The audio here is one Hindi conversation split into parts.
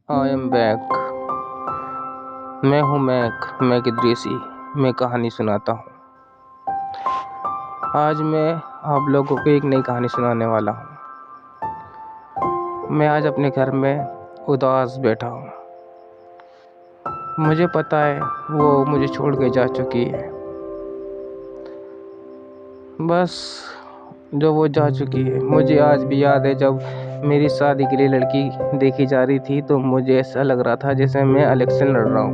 I am back. मैं हूँ मैक इद्रीसी। मैं कहानी सुनाता हूँ। आज मैं आप लोगों को एक नई कहानी सुनाने वाला हूँ। मैं आज अपने घर में उदास बैठा हूँ। मुझे पता है वो मुझे छोड़ के जा चुकी है। बस जो वो जा चुकी है, मुझे आज भी याद है जब मेरी शादी के लिए लड़की देखी जा रही थी तो मुझे ऐसा लग रहा था जैसे मैं इलेक्शन लड़ रहा हूँ।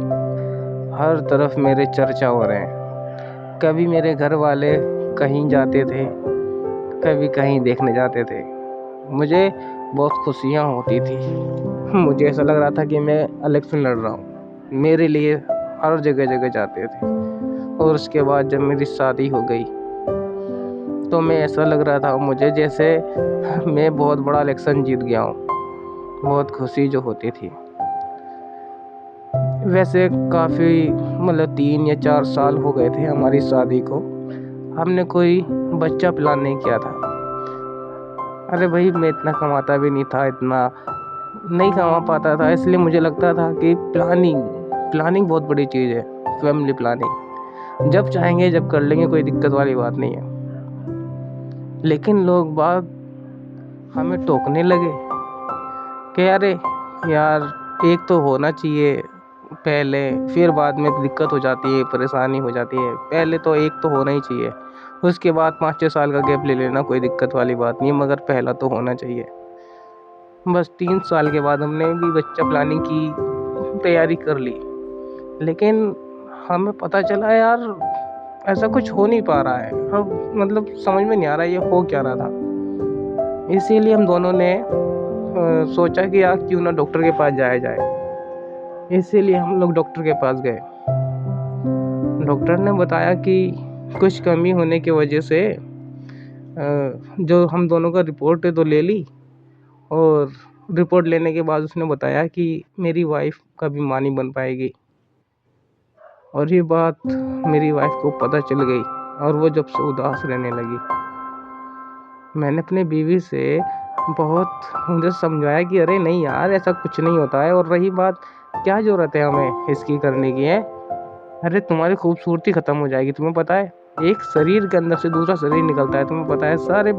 हर तरफ मेरे चर्चा हो रहे हैं। कभी मेरे घर वाले कहीं जाते थे, कभी कहीं देखने जाते थे। मुझे बहुत खुशियाँ होती थी। मुझे ऐसा लग रहा था कि मैं इलेक्शन लड़ रहा हूँ। मेरे लिए हर जगह जगह जाते थे। और उसके बाद जब मेरी शादी हो गई तो मैं ऐसा लग रहा था मुझे जैसे मैं बहुत बड़ा इलेक्शन जीत गया हूँ। बहुत खुशी जो होती थी। वैसे काफ़ी 3 या 4 साल हो गए थे हमारी शादी को। हमने कोई बच्चा प्लान नहीं किया था। अरे भाई, मैं इतना कमाता भी नहीं था, इतना नहीं कमा पाता था, इसलिए मुझे लगता था कि प्लानिंग बहुत बड़ी चीज़ है। फैमिली प्लानिंग जब चाहेंगे जब कर लेंगे, कोई दिक्कत वाली बात नहीं है। लेकिन लोग बाग हमें टोकने लगे कि अरे यार, एक तो होना चाहिए पहले, फिर बाद में दिक्कत हो जाती है, परेशानी हो जाती है। पहले तो एक तो होना ही चाहिए, उसके बाद 5-6 साल का गैप ले लेना, कोई दिक्कत वाली बात नहीं है, मगर पहला तो होना चाहिए। बस 3 साल के बाद हमने भी बच्चा प्लानिंग की तैयारी कर ली। लेकिन हमें पता चला यार, ऐसा कुछ हो नहीं पा रहा है। हम समझ में नहीं आ रहा ये हो क्या रहा था। इसीलिए हम दोनों ने सोचा कि यार क्यों ना डॉक्टर के पास जाया जाए। इसीलिए हम लोग डॉक्टर के पास गए। डॉक्टर ने बताया कि कुछ कमी होने की वजह से जो हम दोनों का रिपोर्ट है तो ले ली। और रिपोर्ट लेने के बाद उसने बताया कि मेरी वाइफ कभी मां नहीं बन पाएगी। और ये बात मेरी वाइफ को पता चल गई और वो जब से उदास रहने लगी। मैंने अपने बीवी से बहुत मुझे समझाया कि अरे नहीं यार, ऐसा कुछ नहीं होता है। और रही बात, क्या ज़रूरत है हमें इसकी करने की है? अरे तुम्हारी खूबसूरती ख़त्म हो जाएगी। तुम्हें पता है, एक शरीर के अंदर से दूसरा शरीर निकलता है, तुम्हें पता है? सारे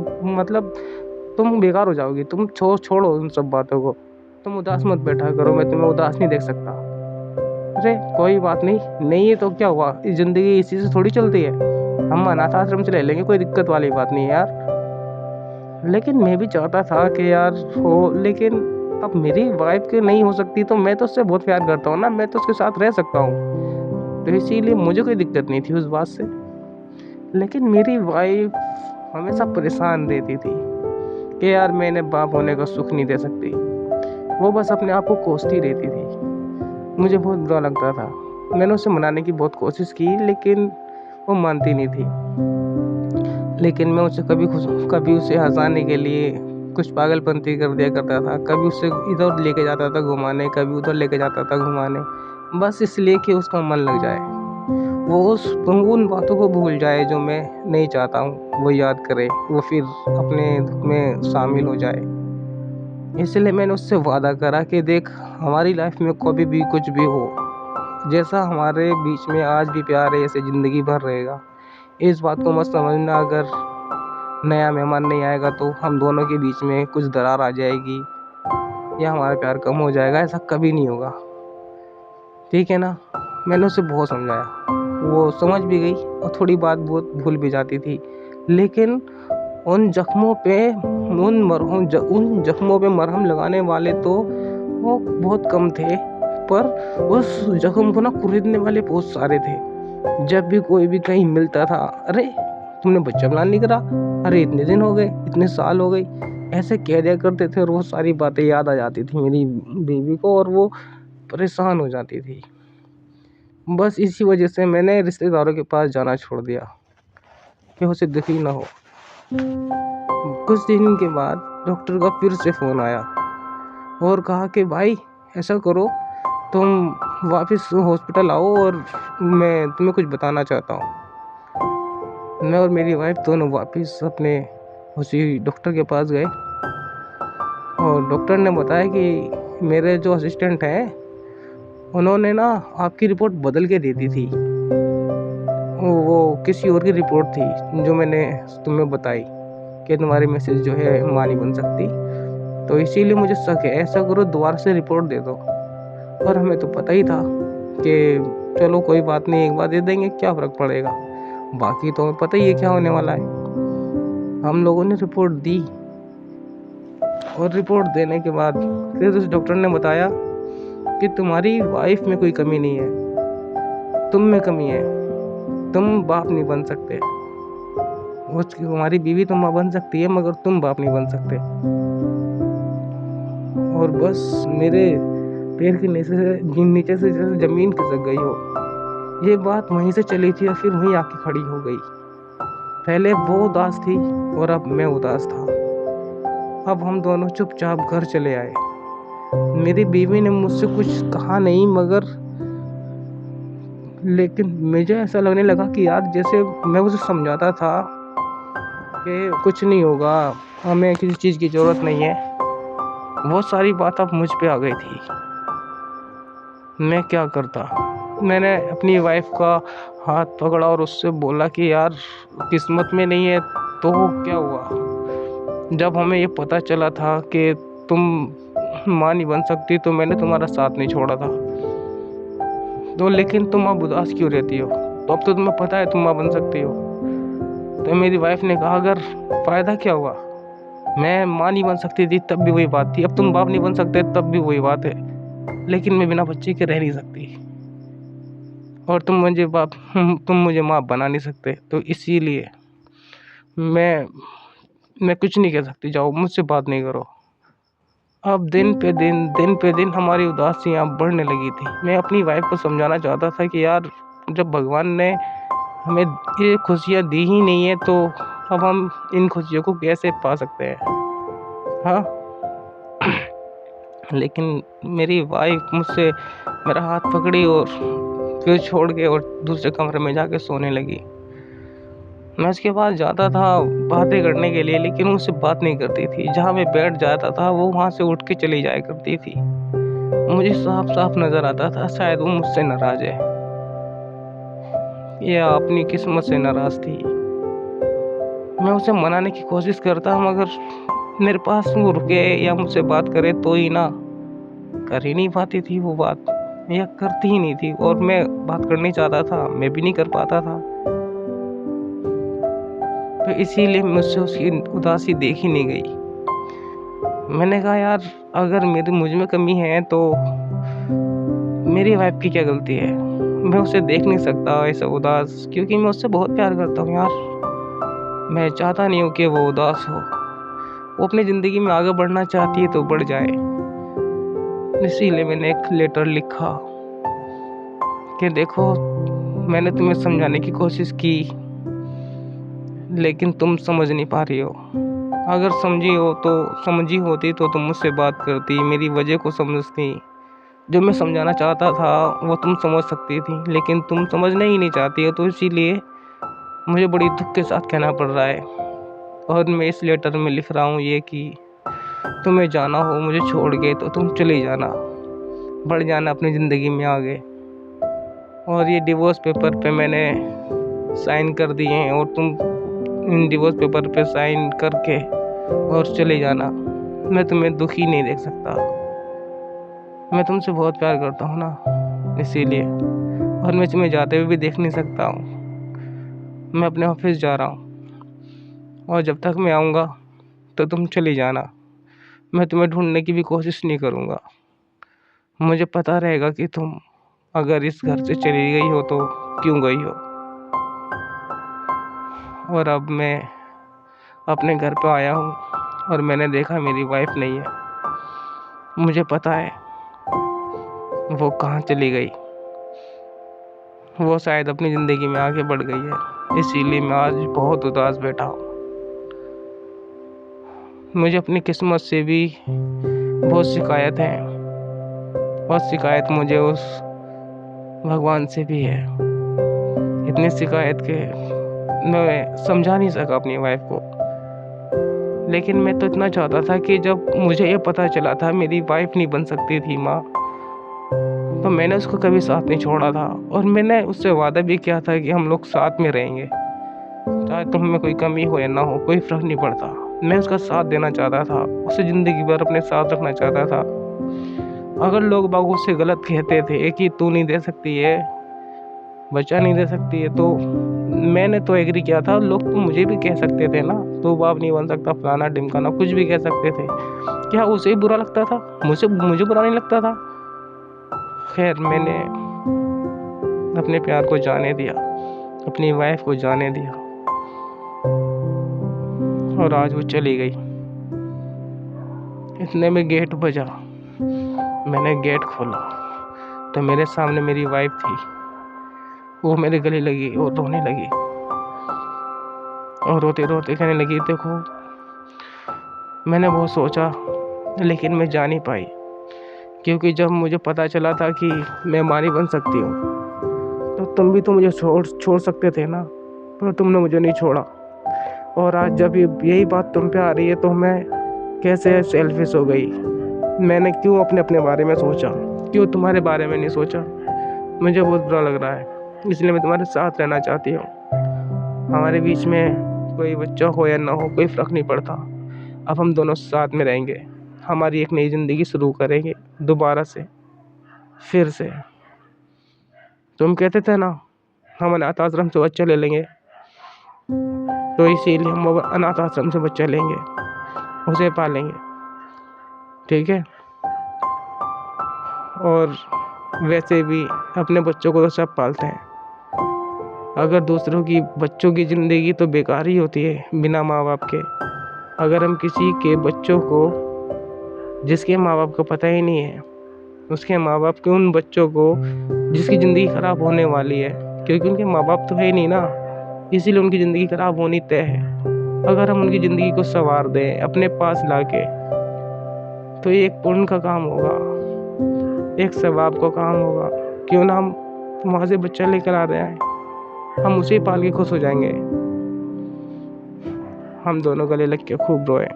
तुम बेकार हो जाओगी। तुम छोड़ो उन सब बातों को। तुम उदास मत बैठा करो, मैं तुम्हें उदास नहीं देख सकता। अरे कोई बात नहीं, नहीं है तो क्या हुआ, इस ज़िंदगी इसी से थोड़ी चलती है। हम अनाथ आश्रम से ले लेंगे, कोई दिक्कत वाली बात नहीं है यार। लेकिन मैं भी चाहता था कि यार हो, लेकिन अब मेरी वाइफ के नहीं हो सकती तो मैं तो उससे बहुत प्यार करता हूँ ना, मैं तो उसके साथ रह सकता हूँ। तो इसीलिए मुझे कोई दिक्कत नहीं थी उस बात से। लेकिन मेरी वाइफ हमेशा परेशान रहती थी कि यार मैं इन्हें बाप होने का सुख नहीं दे सकती। वो बस अपने आप को कोसती रहती थी। मुझे बहुत बुरा लगता था। मैंने उसे मनाने की बहुत कोशिश की, लेकिन वो मानती नहीं थी। लेकिन मैं उसे कभी उसे हंसाने के लिए कुछ पागलपंती कर दिया करता था। कभी उसे इधर लेके जाता था घुमाने, कभी उधर लेके जाता था घुमाने, बस इसलिए कि उसका मन लग जाए, वो उन बातों को भूल जाए जो मैं नहीं चाहता हूँ वो याद करे, वो फिर अपने दुख में शामिल हो जाए। इसलिए मैंने उससे वादा करा कि देख, हमारी लाइफ में कभी भी कुछ भी हो, जैसा हमारे बीच में आज भी प्यार है, ऐसे ज़िंदगी भर रहेगा। इस बात को मत समझना, अगर नया मेहमान नहीं आएगा तो हम दोनों के बीच में कुछ दरार आ जाएगी या हमारा प्यार कम हो जाएगा, ऐसा कभी नहीं होगा। ठीक है ना? मैंने उसे बहुत समझाया, वो समझ भी गई और थोड़ी बात बहुत भूल भी जाती थी। लेकिन उन जख्मों पे उन जख्मों पे मरहम लगाने वाले तो वो बहुत कम थे, पर उस जख्म को ना कुरेदने वाले बहुत सारे थे। जब भी कोई भी कहीं मिलता था, अरे तुमने बच्चा प्लान नहीं करा, अरे इतने दिन हो गए, इतने साल हो गए, ऐसे कह दिया करते थे। और वो सारी बातें याद आ जाती थी मेरी बीवी को और वो परेशान हो जाती थी। बस इसी वजह से मैंने रिश्तेदारों के पास जाना छोड़ दिया कि उसे दुख ही ना हो। कुछ दिन के बाद डॉक्टर का फिर से फ़ोन आया और कहा कि भाई ऐसा करो, तुम वापस हॉस्पिटल आओ और मैं तुम्हें कुछ बताना चाहता हूँ। मैं और मेरी वाइफ दोनों वापस अपने उसी डॉक्टर के पास गए और डॉक्टर ने बताया कि मेरे जो असिस्टेंट हैं उन्होंने ना आपकी रिपोर्ट बदल के दे दी थी। वो किसी और की रिपोर्ट थी जो मैंने तुम्हें बताई कि तुम्हारी मैसेज जो है माँ नहीं बन सकती, तो इसीलिए मुझे शक है। ऐसा करो दोबारा से रिपोर्ट दे दो। और हमें तो पता ही था कि चलो कोई बात नहीं, एक बार दे देंगे, क्या फ़र्क पड़ेगा। बाकी तो हमें पता ही है क्या होने वाला है। हम लोगों ने रिपोर्ट दी और रिपोर्ट देने के बाद फिर उस डॉक्टर ने बताया कि तुम्हारी वाइफ में कोई कमी नहीं है, तुम में कमी है, तुम बाप नहीं बन सकते। उसकी तुम्हारी बीवी तो माँ बन सकती है मगर तुम बाप नहीं बन सकते। और बस मेरे पैर के नीचे से जैसे ज़मीन खिसक गई हो। ये बात वहीं से चली थी और फिर वहीं आके खड़ी हो गई। पहले वो उदास थी और अब मैं उदास था। अब हम दोनों चुपचाप घर चले आए। मेरी बीवी ने मुझसे कुछ कहा नहीं मगर लेकिन मुझे ऐसा लगने लगा कि यार जैसे मैं उसे समझाता था कि कुछ नहीं होगा, हमें किसी चीज़ की ज़रूरत नहीं है, वो सारी बात अब मुझ पे आ गई थी। मैं क्या करता। मैंने अपनी वाइफ का हाथ पकड़ा और उससे बोला कि यार किस्मत में नहीं है तो क्या हुआ। जब हमें ये पता चला था कि तुम माँ नहीं बन सकती तो मैंने तुम्हारा साथ नहीं छोड़ा था। तो लेकिन तुम अब उदास क्यों रहती हो? तो अब तो तुम्हें पता है तुम माँ बन सकती हो। तो मेरी वाइफ ने कहा अगर फ़ायदा क्या हुआ, मैं माँ नहीं बन सकती थी तब भी वही बात थी, अब तुम बाप नहीं बन सकते तब भी वही बात है। लेकिन मैं बिना बच्चे के रह नहीं सकती और तुम मुझे माँ बना नहीं सकते, तो इसीलिए मैं कुछ नहीं कह सकती, जाओ मुझसे बात नहीं करो। अब दिन पे दिन हमारी उदासियाँ बढ़ने लगी थी। मैं अपनी वाइफ को समझाना चाहता था कि यार जब भगवान ने हमें ये खुशियाँ दी ही नहीं है तो अब हम इन खुशियों को कैसे पा सकते हैं। हाँ लेकिन मेरी वाइफ मुझसे मेरा हाथ पकड़ी और फिर छोड़ के और दूसरे कमरे में जाके सोने लगी। मैं उसके पास जाता था बातें करने के लिए, लेकिन मुझसे बात नहीं करती थी। जहाँ मैं बैठ जाता था वो वहाँ से उठ के चली जाया करती थी। मुझे साफ साफ नज़र आता था शायद वो मुझसे नाराज़ है या अपनी किस्मत से नाराज़ थी। मैं उसे मनाने की कोशिश करता मगर मेरे पास वो रुके या मुझसे बात करे तो ही ना, कर ही नहीं पाती थी वो बात या करती ही नहीं थी। और मैं बात करनी चाहता था, मैं भी नहीं कर पाता था। तो इसीलिए मुझसे उसकी उदासी देखी नहीं गई। मैंने कहा यार अगर मुझ में कमी है तो मेरी वाइफ की क्या गलती है। मैं उसे देख नहीं सकता ऐसा उदास, क्योंकि मैं उससे बहुत प्यार करता हूँ यार। मैं चाहता नहीं हूँ कि वो उदास हो। वो अपनी ज़िंदगी में आगे बढ़ना चाहती है तो बढ़ जाए। इसीलिए मैंने एक लेटर लिखा कि देखो मैंने तुम्हें समझाने की कोशिश की लेकिन तुम समझ नहीं पा रही हो। अगर समझी होती तो तुम मुझसे बात करती, मेरी वजह को समझती। जो मैं समझाना चाहता था वो तुम समझ सकती थी, लेकिन तुम समझना ही नहीं चाहती हो। तो इसीलिए मुझे बड़ी दुख के साथ कहना पड़ रहा है। और मैं इस लेटर में लिख रहा हूँ ये कि तुम्हें जाना हो मुझे छोड़ के तो तुम चले जाना, बढ़ जाना अपनी ज़िंदगी में आगे। और ये डिवोर्स पेपर पे मैंने साइन कर दिए हैं और तुम इन डिवोर्स पेपर पे साइन करके और चले जाना। मैं तुम्हें दुखी नहीं देख सकता। मैं तुमसे बहुत प्यार करता हूँ ना, इसीलिए। और मैं तुम्हें जाते हुए भी देख नहीं सकता हूँ। मैं अपने ऑफिस जा रहा हूँ और जब तक मैं आऊँगा तो तुम चली जाना। मैं तुम्हें ढूंढने की भी कोशिश नहीं करूँगा। मुझे पता रहेगा कि तुम अगर इस घर से चली गई हो तो क्यों गई हो। और अब मैं अपने घर पे आया हूँ और मैंने देखा मेरी वाइफ नहीं है। मुझे पता है वो कहाँ चली गई। वो शायद अपनी ज़िंदगी में आगे बढ़ गई है। इसीलिए मैं आज बहुत उदास बैठा हूँ। मुझे अपनी किस्मत से भी बहुत शिकायत है और शिकायत मुझे उस भगवान से भी है। इतनी शिकायत के मैं समझा नहीं सका अपनी वाइफ को। लेकिन मैं तो इतना चाहता था कि जब मुझे ये पता चला था मेरी वाइफ नहीं बन सकती थी माँ, तो मैंने उसको कभी साथ नहीं छोड़ा था। और मैंने उससे वादा भी किया था कि हम लोग साथ में रहेंगे, चाहे तुम में कोई कमी हो या ना हो, कोई फ़र्क नहीं पड़ता। मैं उसका साथ देना चाहता था, उसे ज़िंदगी भर अपने साथ रखना चाहता था। अगर लोग बाग उससे गलत कहते थे कि तू नहीं दे सकती है, बच्चा नहीं दे सकती है, तो मैंने तो एग्री किया था। लोग तो मुझे भी कह सकते थे ना, तू बाप नहीं बन सकता, फलाना ढिमकाना, कुछ भी कह सकते थे। क्या उसे ही बुरा लगता था? मुझे बुरा नहीं लगता था। खैर, मैंने अपने प्यार को जाने दिया, अपनी वाइफ को जाने दिया, और आज वो चली गई। इतने में गेट बजा। मैंने गेट खोला तो मेरे सामने मेरी वाइफ थी। वो मेरे गले लगी और रोने लगी, और रोते रोते कहने लगी, देखो मैंने बहुत सोचा लेकिन मैं जा नहीं पाई, क्योंकि जब मुझे पता चला था कि मैं माँ नहीं बन सकती हूँ, तो तुम भी तो मुझे छोड़ सकते थे ना, पर तुमने मुझे नहीं छोड़ा। और आज जब यही बात तुम पे आ रही है तो मैं कैसे सेल्फिश हो गई। मैंने क्यों अपने बारे में सोचा, क्यों तुम्हारे बारे में नहीं सोचा? मुझे बहुत बुरा लग रहा है, इसलिए मैं तुम्हारे साथ रहना चाहती हूँ। हमारे बीच में कोई बच्चा हो या ना हो, कोई फ़र्क नहीं पड़ता। अब हम दोनों साथ में रहेंगे, हमारी एक नई ज़िंदगी शुरू करेंगे दोबारा से, फिर से। तुम कहते थे ना हम अनाथ आश्रम से बच्चा ले लेंगे, तो इसीलिए हम अनाथ आश्रम से बच्चा लेंगे, उसे पालेंगे, ठीक है? और वैसे भी अपने बच्चों को तो सब पालते हैं। अगर दूसरों की बच्चों की ज़िंदगी तो बेकार ही होती है बिना माँ बाप के। अगर हम किसी के बच्चों को, जिसके माँ बाप को पता ही नहीं है, उसके माँ बाप के उन बच्चों को जिसकी ज़िंदगी ख़राब होने वाली है, क्योंकि उनके माँ बाप तो है ही नहीं ना, इसीलिए उनकी ज़िंदगी ख़राब होनी तय है। अगर हम उनकी ज़िंदगी को संवार दें अपने पास लाके, तो ये एक पुण्य का काम होगा, एक सवाब का काम होगा। क्यों ना हम वहाँ से बच्चा लेकर आ रहे हैं, हम उसे पाल के खुश हो जाएंगे। हम दोनों गले लग के खूब रोए,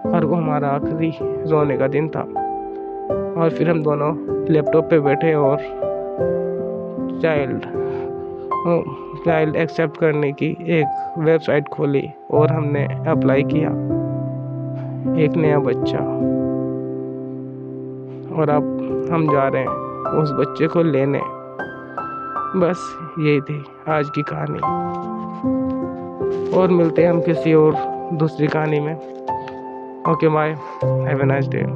और वो हमारा आखिरी रोने का दिन था। और फिर हम दोनों लैपटॉप पे बैठे और चाइल्ड एक्सेप्ट करने की एक वेबसाइट खोली, और हमने अप्लाई किया एक नया बच्चा। और अब हम जा रहे हैं उस बच्चे को लेने। बस यही थी आज की कहानी, और मिलते हैं हम किसी और दूसरी कहानी में। Okay bye, have a nice day.